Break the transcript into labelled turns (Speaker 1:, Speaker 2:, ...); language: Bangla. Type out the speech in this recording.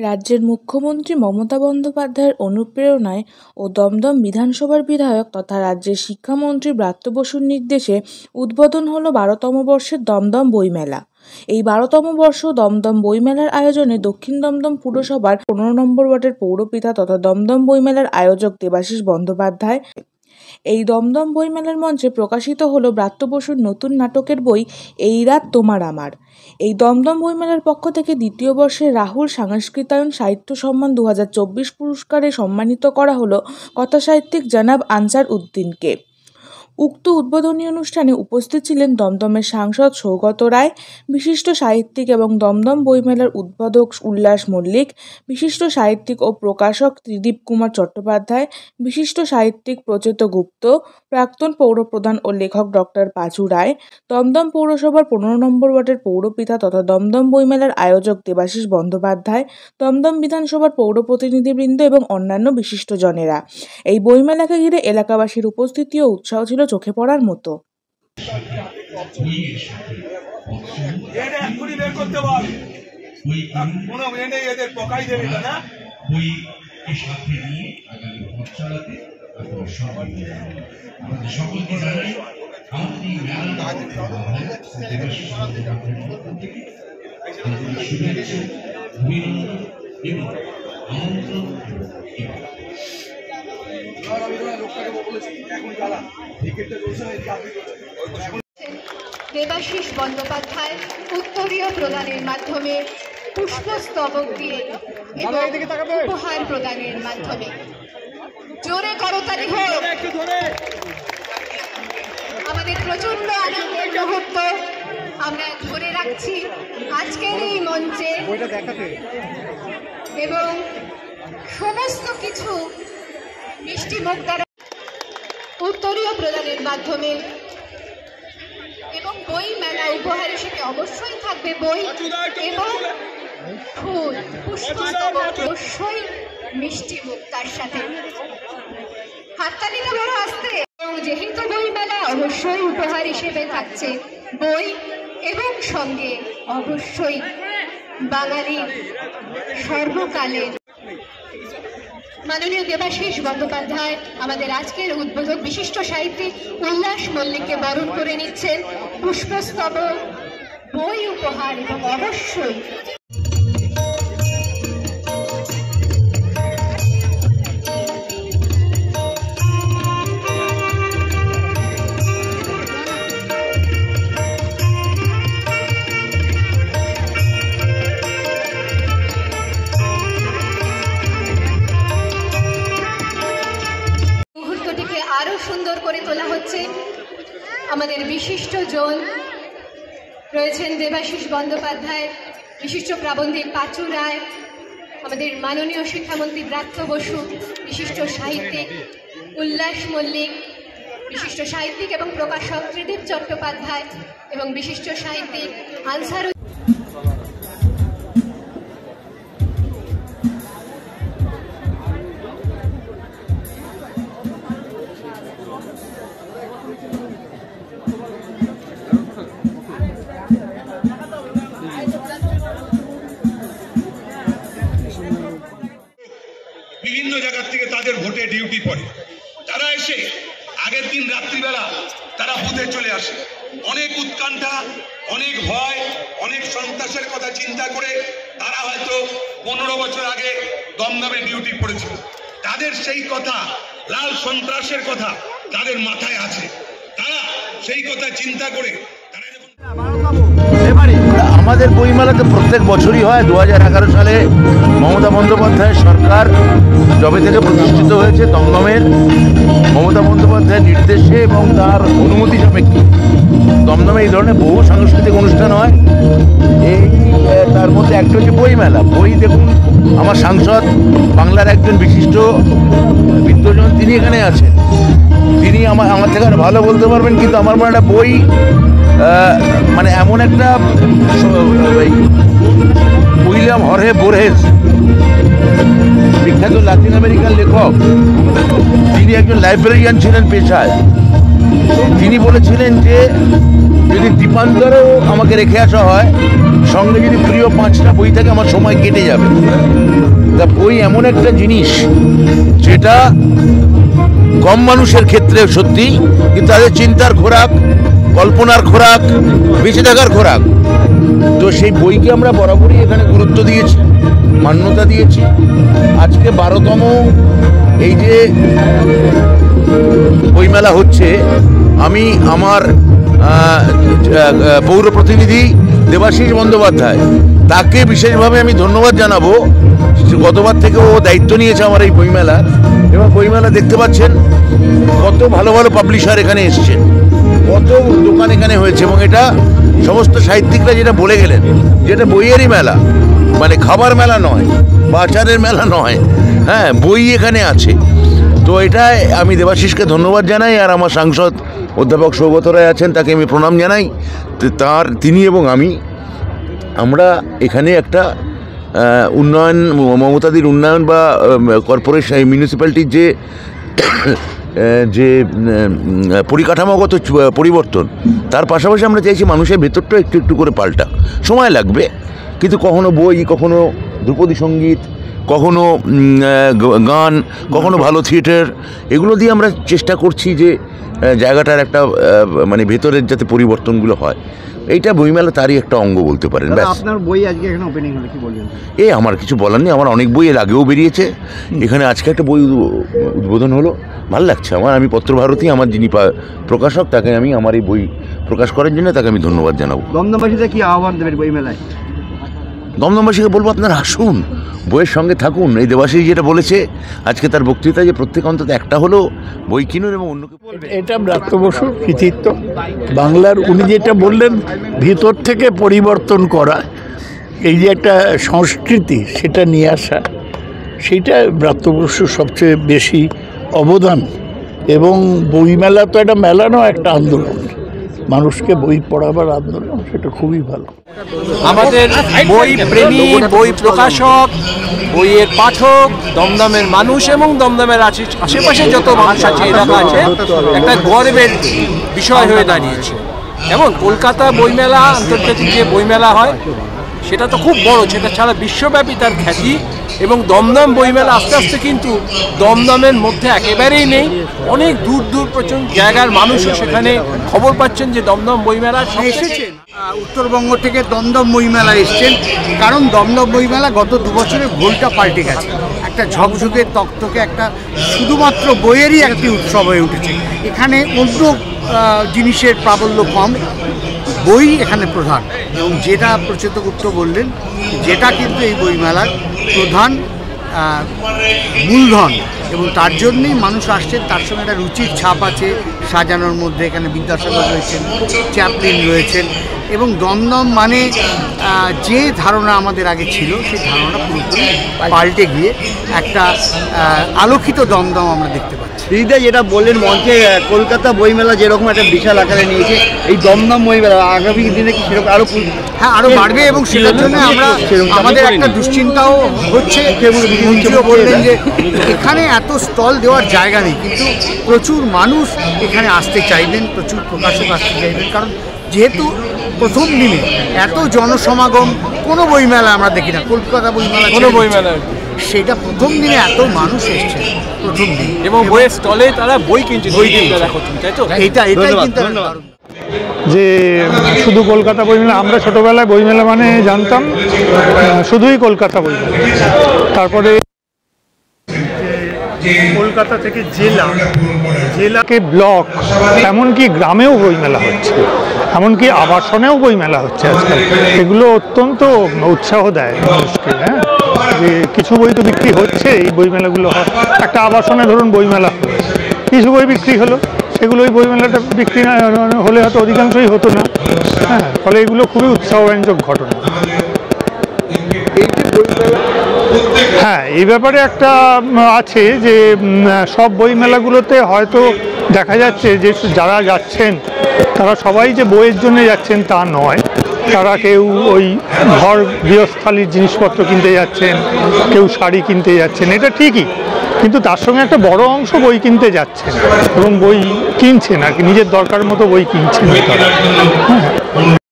Speaker 1: রাজ্যের মুখ্যমন্ত্রী মমতা বন্দ্যোপাধ্যায়ের অনুপ্রেরণায় ও দমদম বিধানসভার বিধায়ক তথা রাজ্যের শিক্ষামন্ত্রী ব্রাত্য বসুর নির্দেশে উদ্বোধন হলো 12তম বর্ষের দমদম বইমেলা। এই 12তম বর্ষ দমদম বইমেলার আয়োজনে দক্ষিণ দমদম পুরসভার 15 নম্বর ওয়ার্ডের পৌরপিতা তথা দমদম বইমেলার আয়োজক দেবাশিস বন্দ্যোপাধ্যায়। এই দমদম বইমেলার মঞ্চে প্রকাশিত হলো ব্রাত্য বসুর নতুন নাটকের বই এই রাত তোমার আমার। এই দমদম বইমেলার পক্ষ থেকে দ্বিতীয় বর্ষের রাহুল সাংস্কৃতায়ন সাহিত্য সম্মান 2024 পুরস্কারে সম্মানিত করা হলো কথাসাহিত্যিক জনাব আনসার উদ্দিনকে। উক্ত উদ্বোধনী অনুষ্ঠানে উপস্থিত ছিলেন দমদমের সাংসদ সৌগত রায়, বিশিষ্ট সাহিত্যিক এবং দমদম বইমেলার উদ্বোধক উল্লাস মল্লিক, বিশিষ্ট সাহিত্যিক ও প্রকাশক ত্রিদীপ কুমার চট্টোপাধ্যায়, বিশিষ্ট সাহিত্যিক প্রচেত গুপ্ত, প্রাক্তন পৌরপ্রধান ও লেখক ডক্টর পাঁচু রায়, দমদম পৌরসভার 15 নম্বর ওয়ার্ডের পৌরপিতা তথা দমদম বইমেলার আয়োজক দেবাশিস বন্দ্যোপাধ্যায়, দমদম বিধানসভার পৌর প্রতিনিধিবৃন্দ এবং অন্যান্য বিশিষ্টজনেরা। এই বইমেলাকে ঘিরে এলাকাবাসীর উপস্থিতি ও উৎসাহ ছিল চোখে পড়ার মতো।
Speaker 2: দেবাশিস বন্দ্যোপাধ্যায় উত্তরীয় প্রদানের মাধ্যমে পুষ্পস্তবক দিয়ে এবং উপহার প্রদানের মাধ্যমে জোরে করতালি হোক। আমাদের প্রচন্ড আনন্দের মুহূর্ত আমরা ধরে রাখছি আজকের এই মঞ্চে এবং সমস্ত কিছু মিষ্টি মুখ দ্বারা উত্তরীয় প্রদানের মাধ্যমে এবং বই মেলা উপহার হিসেবে অবশ্যই থাকবে বই এবং ফুল পুষ্পস্তবক, অবশ্যই মিষ্টি মুখ তার সাথে। হাততালিটা বড় আসতে। যেহেতু বই মেলা অবশ্যই উপহার হিসেবে থাকছে বই এবং সঙ্গে অবশ্যই বাঙালির সর্বকালের মাননীয় দেবাশিস বন্দ্যোপাধ্যায় আমাদের আজকের উদ্বোধক বিশিষ্ট সাহিত্যিক উল্লাস মল্লিককে বরণ করে নিচ্ছেন পুষ্পস্তবক, বই উপহার এবং অবশ্যই আরো সুন্দর করে তোলা হচ্ছে। আমাদের বিশিষ্ট জন রয়েছেন দেবাশিস বন্দ্যোপাধ্যায়, বিশিষ্ট প্রাবন্ধিক পাঁচু রায়, আমাদের মাননীয় শিক্ষামন্ত্রী ব্রাত্য বসু, বিশিষ্ট সাহিত্যিক উল্লাস মল্লিক, বিশিষ্ট সাহিত্যিক এবং প্রকাশক ত্রিদীপ চট্টোপাধ্যায় এবং বিশিষ্ট সাহিত্যিক আনসার।
Speaker 3: বিভিন্ন জায়গা থেকে তাদের ভোটে ডিউটি পড়ে, তারা এসে আগের দিন রাত্রিবেলা তারা বুথে চলে আসে। অনেক উৎকণ্ঠা, অনেক ভয়, অনেক সন্ত্রাসের কথা চিন্তা করে তারা হয়তো 15 বছর আগে দমদমে ডিউটি পড়েছিল। তাদের সেই কথা, লাল সন্ত্রাসের কথা তাদের মাথায় আছে। তারা সেই কথা চিন্তা করে
Speaker 4: আমাদের বইমেলাতে প্রত্যেক বছরই হয়। 2011 সালে মমতা বন্দ্যোপাধ্যায়ের সরকার যবে থেকে প্রতিষ্ঠিত হয়েছে, দমদমের মমতা বন্দ্যোপাধ্যায়ের নির্দেশে এবং তার অনুমতি সাপেক্ষে দমদমে এই ধরনের বহু সাংস্কৃতিক অনুষ্ঠান হয়। এই তার মধ্যে একটা হচ্ছে বইমেলা। বই দেখুন, আমার সাংসদ বাংলার একজন বিশিষ্ট বিদ্বজন, তিনি এখানে আছেন। তিনি আমার থেকে আর ভালো বলতে পারবেন, কিন্তু আমার মনে একটা বই মানে এমন একটা উইলিয়াম হরহে বোরহেস, বিখ্যাত লাতিন আমেরিকান লেখক, তিনি একজন লাইব্রেরিয়ান ছিলেন পেশায়। তিনি বলেছিলেন যে যদি দ্বীপান্তরেও আমাকে রেখে আসা হয় সঙ্গে যদি প্রিয় 5টা বই থাকে আমার সময় কেটে যাবে। তা বই এমন একটা জিনিস যেটা কম মানুষের ক্ষেত্রে সত্যি, কিন্তু তাদের চিন্তার খোরাক, কল্পনার খোরাক, বেঁচে থাকার খোরাক। তো সেই বইকে আমরা বরাবরই এখানে গুরুত্ব দিয়েছি, মান্যতা দিয়েছি। আজকে 12তম এই যে বইমেলা হচ্ছে, আমি আমার পৌর প্রতিনিধি দেবাশিস বন্দ্যোপাধ্যায়, তাকে বিশেষভাবে আমি ধন্যবাদ জানাবো। গতবার থেকে ও দায়িত্ব নিয়েছে আমার এই বইমেলার, এবং বইমেলা দেখতে পাচ্ছেন কত ভালো ভালো পাবলিশার এখানে এসছেন, কত দোকান এখানে হয়েছে। এবং এটা সমস্ত সাহিত্যিকরা যেটা বলে গেলেন, যেটা বইয়েরই মেলা, মানে খাবার মেলা নয় বা আচারের মেলা নয়, হ্যাঁ, বই এখানে আছে। তো এটাই আমি দেবাশিসকে ধন্যবাদ জানাই। আর আমার সাংসদ অধ্যাপক সৌগত রায় আছেন, তাকে আমি প্রণাম জানাই। তিনি এবং আমরা এখানে একটা উন্নয়ন, মমতাদির উন্নয়ন বা কর্পোরেশন মিউনিসিপ্যালিটির যে পরিকাঠামোগত পরিবর্তন, তার পাশাপাশি আমরা চাইছি মানুষের ভেতরটা একটু একটু করে পাল্টা। সময় লাগবে, কিন্তু কখনো বই, কখনো ধ্রুপদী সঙ্গীত, কখনো গান, কখনো ভালো থিয়েটার, এগুলো দিয়ে আমরা চেষ্টা করছি যে জায়গাটার একটা মানে ভেতরের যাতে পরিবর্তনগুলো হয়। এইটা বইমেলা তারই একটা অঙ্গ বলতে পারেন। ব্যাস।
Speaker 5: আপনার বই আজকে এখানে ওপেনিং হলো, কি বলবেন?
Speaker 4: আমার কিছু বলার নেই, আমার অনেক বই এর আগেও বেরিয়েছে, এখানে আজকে একটা বই উদ্বোধন হলো, ভালো লাগছে আমার। আমি পত্রভারতী, আমার যিনি প্রকাশক, তাকে আমি আমার এই বই প্রকাশ করার জন্য তাকে আমি ধন্যবাদ জানাবো।
Speaker 5: দমদমবাসীদের কি আহ্বান দেবেন বই মেলায়?
Speaker 4: দমদমবাসীকে বলবো আপনারা আসুন, বইয়ের সঙ্গে থাকুন। এই দেবাশিস যেটা বলেছে আজকে তার বক্তৃতা, যে প্রত্যেক অন্তত একটা হলো বই কিনুন এবং অন্যকে বলবেন।
Speaker 6: এটা ব্রাত্য বসুর কৃতিত্ব। বাংলার উনি যেটা বললেন, ভিতর থেকে পরিবর্তন করা, এই যে একটা সংস্কৃতি সেটা নিয়ে আসা, সেইটা ব্রাত্য বসুর সবচেয়ে বেশি অবদান। এবং বইমেলা তো একটা মেলা নয়, একটা আন্দোলন, মানুষকে বই পড়াবার আন্দোলন, সেটা খুবই ভালো।
Speaker 7: আমাদের বই প্রেমী, বই প্রকাশক, বইয়ের পাঠক, দমদমের মানুষ এবং দমদমের আশেপাশে যত মানুষ আছে, এলাকা আছে, একটা গর্বের বিষয় হয়ে দাঁড়িয়েছে। যেমন কলকাতা বইমেলা, আন্তর্জাতিক যে বইমেলা হয় সেটা তো খুব বড়, সেটা ছাড়া বিশ্বব্যাপী তার খ্যাতি। এবং দমদম বইমেলা আস্তে আস্তে কিন্তু দমদমের মধ্যে একেবারেই নেই, অনেক দূর দূর প্রচুর জায়গার মানুষও সেখানে খবর পাচ্ছেন যে দমদম বইমেলা
Speaker 5: এসেছেন উত্তরবঙ্গ থেকে দমদম বইমেলা এসছেন, কারণ দমদম বইমেলা গত 2 বছরে ভোলটা পাল্টে গেছে। একটা ঝকঝকে তকতকে একটা শুধুমাত্র বইয়েরই একটি উৎসব হয়ে উঠেছে। এখানে অন্য জিনিসের প্রাবল্য কম, বই এখানে প্রধান। এবং যেটা প্রচেতগুপ্ত বললেন, যেটা কিন্তু এই বইমেলার প্রধান মূলধন, এবং তার জন্যই মানুষ আসছেন। তার সঙ্গে একটা রুচির ছাপ আছে সাজানোর মধ্যে। এখানে বিদ্যাসাগর রয়েছেন, চ্যাপলিন রয়েছেন, এবং দমদম মানে যে ধারণা আমাদের আগে ছিল, সেই ধারণা পুরোপুরি পাল্টে গিয়ে একটা আলোকিত দমদম আমরা দেখতে পাচ্ছি। দিদিদা যেটা বললেন মঞ্চে, কলকাতা বইমেলা যেরকম একটা বিশাল আকারে নিয়েছে, এই দমদম বইমেলা আগামী দিনে কি সেরকম আরো বাড়বে, এবং সেটার জন্য আমাদের একটা দুশ্চিন্তাও হচ্ছে। মন্ত্রীও বললেন যে এখানে এত স্টল দেওয়ার জায়গা নেই, কিন্তু প্রচুর মানুষ এখানে আসতে চাইবেন, প্রচুর প্রকাশক আসতে চাইবেন। কারণ যেহেতু প্রথম দিনে এত জনসমাগম কোনো বইমেলা আমরা দেখি না, কলকাতা বইমেলা,
Speaker 7: কোনো বইমেলা,
Speaker 5: সেটা প্রথম দিনে এত মানুষ এসছে প্রথম দিন,
Speaker 7: এবং বইয়ের স্টলে তারা বই কিনছে, তাই তো?
Speaker 5: এটাই কিন্তু
Speaker 8: যে শুধু কলকাতা বইমেলা, আমরা ছোটোবেলায় বইমেলা মানে জানতাম শুধুই কলকাতা বইমেলা। তারপরে কলকাতা থেকে জেলাকে ব্লক, এমনকি গ্রামেও বইমেলা হচ্ছে, এমনকি আবাসনেও বইমেলা হচ্ছে আজকাল। এগুলো অত্যন্ত উৎসাহ দেয় মানুষকে। হ্যাঁ, যে কিছু বই তো বিক্রি হচ্ছে, এই বইমেলাগুলো হয়। একটা আবাসনে ধরুন বইমেলা, কিছু বই বিক্রি হলো, সেগুলো ওই বইমেলাটা বিক্রি না হলে হয়তো অধিকাংশই হতো না। হ্যাঁ, ফলে এগুলো খুবই উৎসাহব্যঞ্জক ঘটনা। হ্যাঁ, এই ব্যাপারে একটা আছে যে সব বইমেলাগুলোতে হয়তো দেখা যাচ্ছে যে যারা যাচ্ছেন তারা সবাই যে বইয়ের জন্য যাচ্ছেন তা নয়। তারা কেউ ওই ঘর গৃহস্থালির জিনিসপত্র কিনতে যাচ্ছেন, কেউ শাড়ি কিনতে যাচ্ছেন, এটা ঠিকই, কিন্তু তার সঙ্গে একটা বড় অংশ বই কিনতে যাচ্ছেন এবং বই কিনছেন আর কি, নিজের দরকার মতো বই কিনছেন তারা। হ্যাঁ।